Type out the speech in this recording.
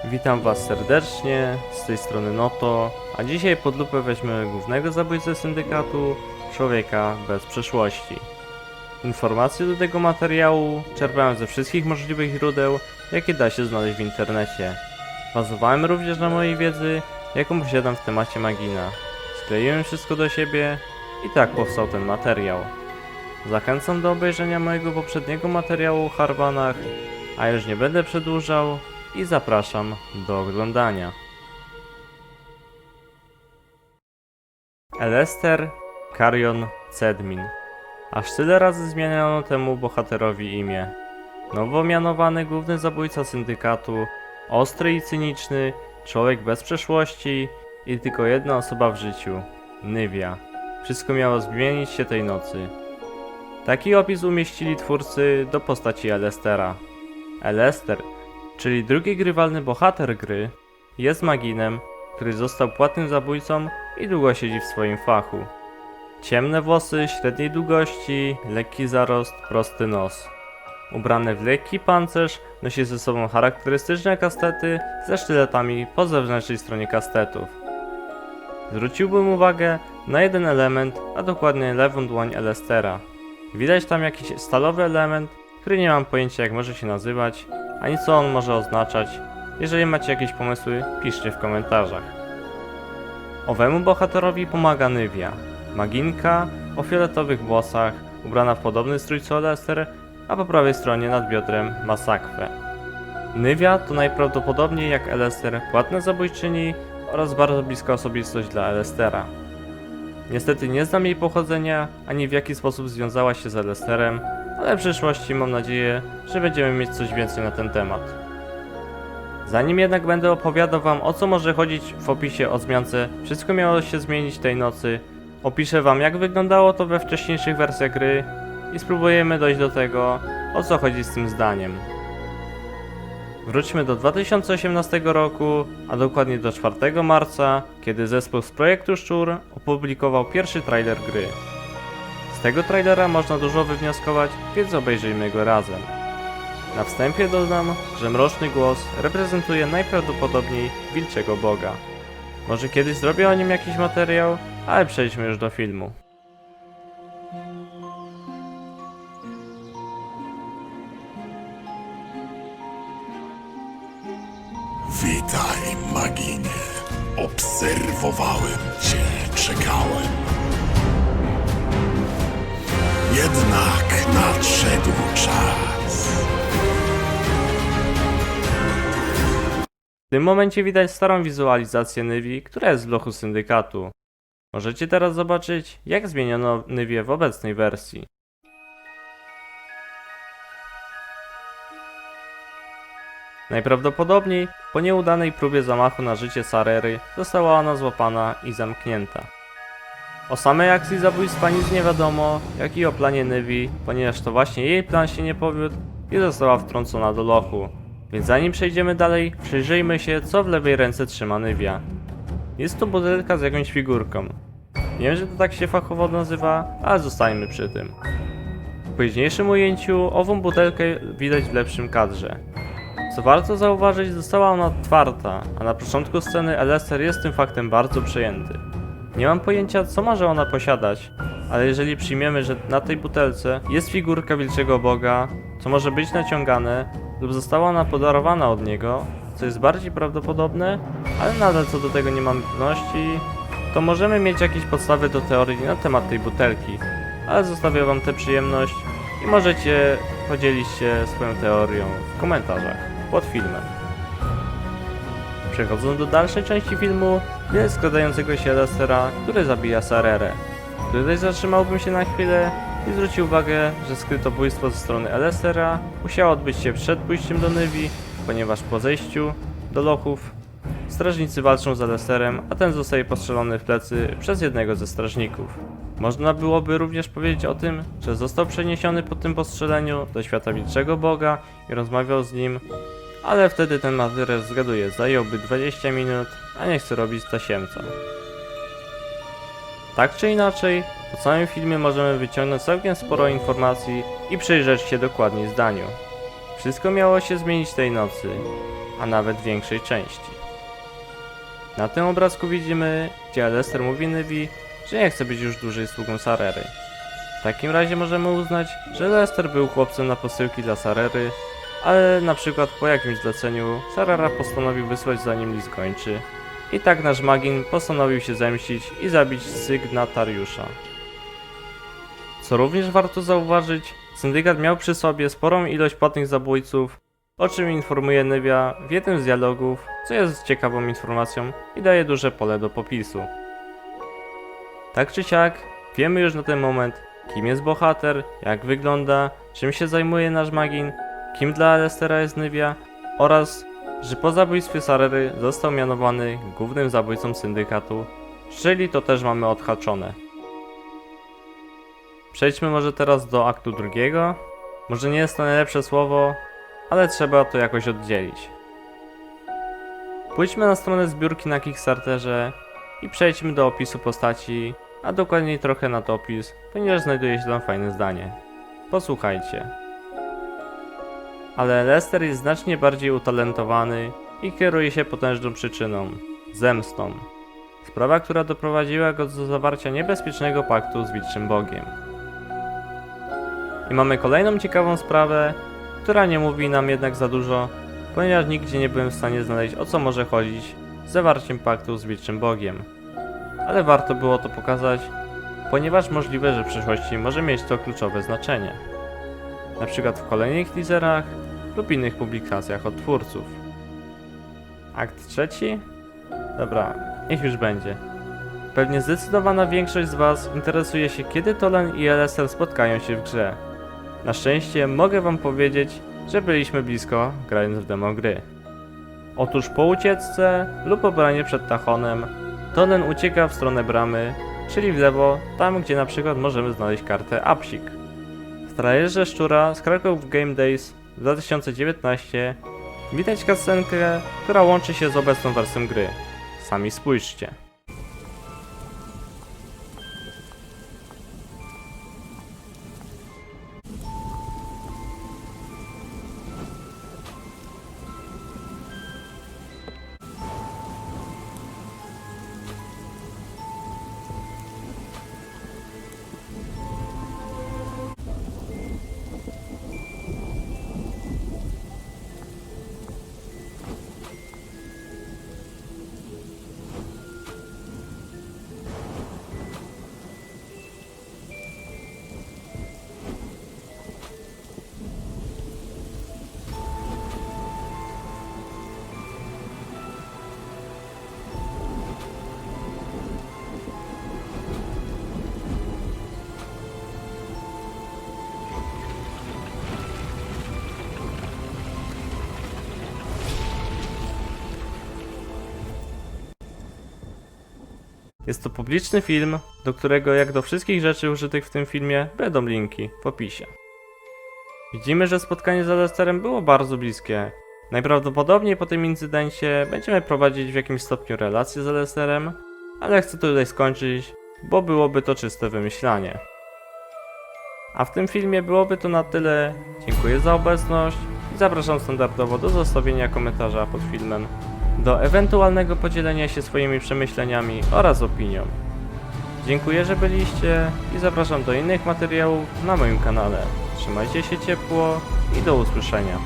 Witam was serdecznie, z tej strony Noto, a dzisiaj pod lupę weźmiemy głównego zabójcę syndykatu, człowieka bez przeszłości. Informacje do tego materiału czerpałem ze wszystkich możliwych źródeł, jakie da się znaleźć w internecie. Bazowałem również na mojej wiedzy, jaką posiadam w temacie Magina. Skleiłem wszystko do siebie i tak powstał ten materiał. Zachęcam do obejrzenia mojego poprzedniego materiału o Harvanach, a już nie będę przedłużał i zapraszam do oglądania. Elester Carion Cedmin. Aż tyle razy zmieniano temu bohaterowi imię. Nowo mianowany główny zabójca syndykatu, ostry i cyniczny, człowiek bez przeszłości i tylko jedna osoba w życiu, Nivea. Wszystko miało zmienić się tej nocy. Taki opis umieścili twórcy do postaci Elestera. Elester, czyli drugi grywalny bohater gry, jest maginem, który został płatnym zabójcą i długo siedzi w swoim fachu. Ciemne włosy średniej długości, lekki zarost, prosty nos. Ubrany w lekki pancerz, nosi ze sobą charakterystyczne kastety ze sztyletami po zewnętrznej stronie kastetów. Zwróciłbym uwagę na jeden element, a dokładnie lewą dłoń Elestera. Widać tam jakiś stalowy element, który nie mam pojęcia jak może się nazywać, ani co on może oznaczać. Jeżeli macie jakieś pomysły, piszcie w komentarzach. Owemu bohaterowi pomaga Nivea, maginka o fioletowych włosach, ubrana w podobny strój co Elester, a po prawej stronie nad biodrem ma sakwę. Nivea to najprawdopodobniej jak Elester płatna zabójczyni oraz bardzo bliska osobistość dla Elestera. Niestety nie znam jej pochodzenia, ani w jaki sposób związała się z Elesterem, ale w przyszłości mam nadzieję, że będziemy mieć coś więcej na ten temat. Zanim jednak będę opowiadał wam o co może chodzić w opisie o zmiance Wszystko miało się zmienić tej nocy, opiszę wam jak wyglądało to we wcześniejszych wersjach gry i spróbujemy dojść do tego, o co chodzi z tym zdaniem. Wróćmy do 2018 roku, a dokładnie do 4 marca, kiedy zespół z Projektu Szczur opublikował pierwszy trailer gry. Z tego trailera można dużo wywnioskować, więc obejrzyjmy go razem. Na wstępie dodam, że mroczny głos reprezentuje najprawdopodobniej wilczego boga. Może kiedyś zrobię o nim jakiś materiał, ale przejdźmy już do filmu. Witaj, Maginie. Obserwowałem cię, czekałem. Jednak nadszedł czas. W tym momencie widać starą wizualizację Nivei, która jest w lochu syndykatu. Możecie teraz zobaczyć, jak zmieniono Niveę w obecnej wersji. Najprawdopodobniej po nieudanej próbie zamachu na życie Sarery została ona złapana i zamknięta. O samej akcji zabójstwa nic nie wiadomo, jak i o planie Nivei, ponieważ to właśnie jej plan się nie powiódł i została wtrącona do lochu. Więc zanim przejdziemy dalej, przyjrzyjmy się co w lewej ręce trzyma Nivea. Jest to butelka z jakąś figurką. Nie wiem, że to tak się fachowo nazywa, ale zostańmy przy tym. W późniejszym ujęciu ową butelkę widać w lepszym kadrze. Co warto zauważyć, została ona otwarta, a na początku sceny Elester jest tym faktem bardzo przejęty. Nie mam pojęcia co może ona posiadać, ale jeżeli przyjmiemy, że na tej butelce jest figurka wilczego boga, co może być naciągane lub została ona podarowana od niego, co jest bardziej prawdopodobne, ale nadal co do tego nie mam pewności, to możemy mieć jakieś podstawy do teorii na temat tej butelki, ale zostawię wam tę przyjemność i możecie podzielić się swoją teorią w komentarzach pod filmem. Przechodząc do dalszej części filmu, widać składającego się Elestera, który zabija Sarerę. Tutaj zatrzymałbym się na chwilę i zwrócił uwagę, że skrytobójstwo ze strony Elestera musiało odbyć się przed pójściem do Nivei, ponieważ po zejściu do lochów strażnicy walczą z Elesterem, a ten zostaje postrzelony w plecy przez jednego ze strażników. Można byłoby również powiedzieć o tym, że został przeniesiony po tym postrzeleniu do świata wilczego boga i rozmawiał z nim, ale wtedy ten materiał, zgaduję, zająłby 20 minut, a nie chcę robić tasiemca. Tak czy inaczej, Po całym filmie możemy wyciągnąć całkiem sporo informacji i przyjrzeć się dokładniej zdaniu. Wszystko miało się zmienić tej nocy, a nawet większej części. Na tym obrazku widzimy, gdzie Lester mówi Nyvi, że nie chce być już dłużej sługą Sarery. W takim razie możemy uznać, że Lester był chłopcem na posyłki dla Sarery, ale na przykład po jakimś zleceniu Sarera postanowił wysłać za nim list gończy. I tak nasz Magin postanowił się zemścić i zabić sygnatariusza. Co również warto zauważyć, syndykat miał przy sobie sporą ilość płatnych zabójców, o czym informuje Nyvia w jednym z dialogów, co jest ciekawą informacją i daje duże pole do popisu. Tak czy siak, wiemy już na ten moment, kim jest bohater, jak wygląda, czym się zajmuje nasz Magin, kim dla Lestera jest Nyvia oraz, że po zabójstwie Sarery został mianowany głównym zabójcą syndykatu, czyli to też mamy odhaczone. Przejdźmy może teraz do aktu drugiego. Może nie jest to najlepsze słowo, ale trzeba to jakoś oddzielić. Pójdźmy na stronę zbiórki na Kickstarterze i przejdźmy do opisu postaci, a dokładniej trochę nad opis, ponieważ znajduje się tam fajne zdanie. Posłuchajcie. Ale Lester jest znacznie bardziej utalentowany i kieruje się potężną przyczyną – zemstą. Sprawa, która doprowadziła go do zawarcia niebezpiecznego paktu z Wilczym Bogiem. I mamy kolejną ciekawą sprawę, która nie mówi nam jednak za dużo, ponieważ nigdzie nie byłem w stanie znaleźć, o co może chodzić z zawarciem paktu z Wilczym Bogiem. Ale warto było to pokazać, ponieważ możliwe, że w przyszłości może mieć to kluczowe znaczenie. Na przykład w kolejnych teaserach lub innych publikacjach od twórców. Akt trzeci? Dobra, niech już będzie. Pewnie zdecydowana większość z Was interesuje się, kiedy Tolan i Lester spotkają się w grze. Na szczęście mogę Wam powiedzieć, że byliśmy blisko, grając w demo gry. Otóż po ucieczce lub obranie przed Tachonem, Tolan ucieka w stronę bramy, czyli w lewo, tam gdzie na przykład możemy znaleźć kartę Apsik. W trailerze Szczura z Kraków Game Days 2019 widać cutscenkę, która łączy się z obecną wersją gry. Sami spójrzcie. Jest to publiczny film, do którego jak do wszystkich rzeczy użytych w tym filmie będą linki w opisie. Widzimy, że spotkanie z Lesterem było bardzo bliskie. Najprawdopodobniej po tym incydencie będziemy prowadzić w jakimś stopniu relacje z Lesterem, ale chcę tutaj skończyć, bo byłoby to czyste wymyślanie. A w tym filmie byłoby to na tyle. Dziękuję za obecność i zapraszam standardowo do zostawienia komentarza pod filmem, do ewentualnego podzielenia się swoimi przemyśleniami oraz opinią. Dziękuję, że byliście i zapraszam do innych materiałów na moim kanale. Trzymajcie się ciepło i do usłyszenia.